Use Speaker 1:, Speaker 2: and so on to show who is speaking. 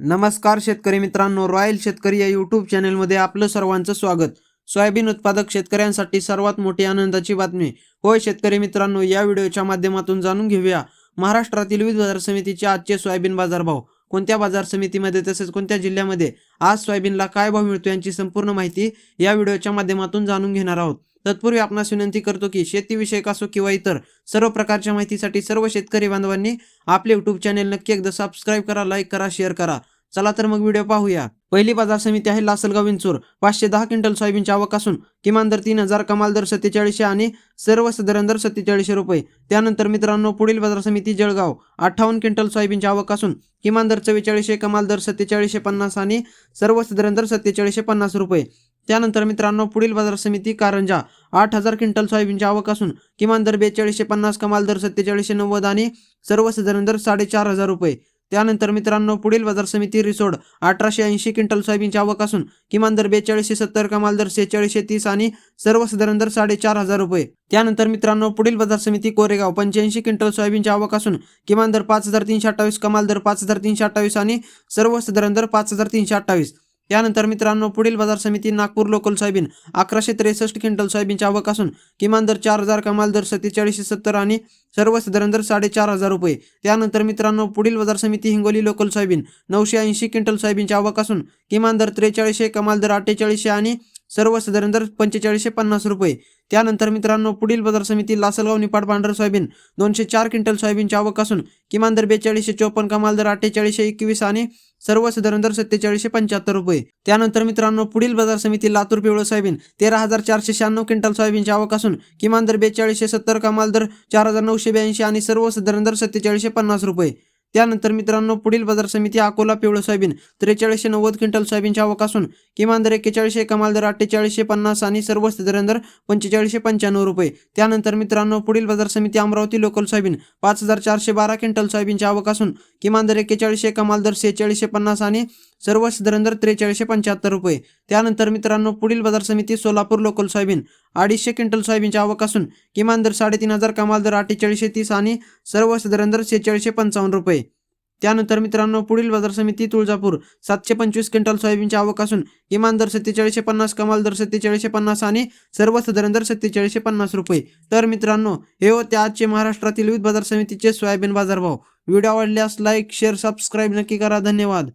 Speaker 1: नमस्कार शेतकरी मित्रांनो, रॉयल शेतकरी या यूट्यूब चॅनलमध्ये आपलं सर्वांचं स्वागत। सोयाबीन उत्पादक शेतकऱ्यांसाठी सर्वात मोठी आनंदाची बातमी। होय शेतकरी मित्रांनो, या व्हिडिओच्या माध्यमातून जाणून घेऊया महाराष्ट्रातील विविध बाजार समितीचे आजचे सोयाबीन बाजारभाव, कोणत्या बाजार समितीमध्ये तसेच कोणत्या जिल्ह्यामध्ये आज सोयाबीनला काय भाव मिळतो यांची संपूर्ण माहिती या व्हिडिओच्या माध्यमातून जाणून घेणार आहोत। तत्पूर्वी आपणास विनंती करतो की शेतीविषयक असो किंवा इतर सर्व प्रकारच्या माहितीसाठी सर्व शेतकरी बांधवांनी आपले यूट्यूब चॅनल नक्की एकदा सबस्क्राइब करा, लाईक करा, शेअर करा। चला तर मग व्हिडिओ पाहूया। पहिली बाजार समिती आहे लासलगाव विंचूर। 510 क्विंटल सोयाबीनची आवक असून किमान दर 3000, कमाल दर 4700 आणि सर्वसाधारण दर 4700 रुपये। त्यानंतर मित्रांनो पुढील बाजार समिती जळगाव। 58 क्विंटल सोयाबीनची आवक असून किमान दर 4400, कमाल दर 4750 आणि सर्वसाधारण दर 4750 रुपये। त्यानंतर मित्रांनो पुढील बाजार समिती कारंजा। 8000 क्विंटल सोयाबीनची आवक असून किमान दर 4250, कमाल दर 4790 आणि सर्वसाधारण दर 4500 रुपये। त्यानंतर मित्रांनो पुढील बाजार समिती रिसोड। 1880 क्विंटल सोयाबीनची आवक असून किमान दर 4270, कमाल दर 4630 आणि सर्वसाधारण दर 4500 रुपये। त्यानंतर मित्रांनो पुढील बाजार समिती कोरेगाव। 85 क्विंटल सोयाबीनची आवक असून किमान दर 5328, कमाल दर 5328 आणि सर्वसाधारण दर 5328। त्यानंतर मित्रांनो पुढील बाजार समिती नागपूर लोकल सोयाबीन। 1163 क्विंटल सोयाबीनची आवक असून किमान दर 4000, कमाल दर 4770 आणि सर्वसाधारण दर 4500 रुपये। त्यानंतर मित्रांनो पुढील बाजार समिती हिंगोली लोकल सोयाबीन। 980 क्विंटल सोयाबीनची आवक असून किमान दर 4300, कमाल दर 4800 आणि सर्वसाधारण दर 4550 रुपये। त्यानंतर मित्रांनो पुढील बाजार समिती लासलगाव निपाड पांढर सोयाबीन। 204 क्विंटल सोयाबीनची आवक असून किमान दर 4254, कमाल दर 4821 आणि सर्वसाधारण दर 4775 रुपये। त्यानंतर मित्रांनो पुढील बाजार समिती लातूर पिवळं सोयाबीन। 13496 क्विंटल सोयाबीनची आवक असून किमान दर 4270, कमाल दर 4982 आणि सर्वसाधारण दर 4750 रुपये। त्यानंतर मित्रांनो पुढील बाजार समिती अकोला पिवळं सोयाबीन। 4390 क्विंटल सोयाबीनची आवक असून किमान दर 4100, कमाल दर 4850 आणि सर्वसाधारण दर 4595 रुपये। त्यानंतर मित्रांनो पुढील बाजार समिती अमरावती लोकल सोयाबीन। 5412 क्विंटल सोयाबीनची आवक असून किमान दर 4100, कमाल दर 4650 आणि सर्वसाधारण दर 4375 रुपये। त्यानंतर मित्रांनो पुढील बाजार समिती सोलापूर लोकल सोयाबीन। 250 क्विंटल सोयाबीनची आवक असून किमान दर 3500, कमाल दर 4830 आणि सर्वसाधारण दर 4655 रुपये। त्यानंतर मित्रांनो पुढील बाजार समिती तुळजापूर। 725 क्विंटल सोयाबीनची आवक असून किमान दर 4750, कमाल दर 4750 आणि सर्वसाधारण दर 4750 रुपये। तर मित्रांनो हे होते आजचे महाराष्ट्रातील विविध बाजार समितीचे सोयाबीन बाजारभाव। व्हिडिओ आवडल्यास लाईक, शेअर, सबस्क्राईब नक्की करा। धन्यवाद।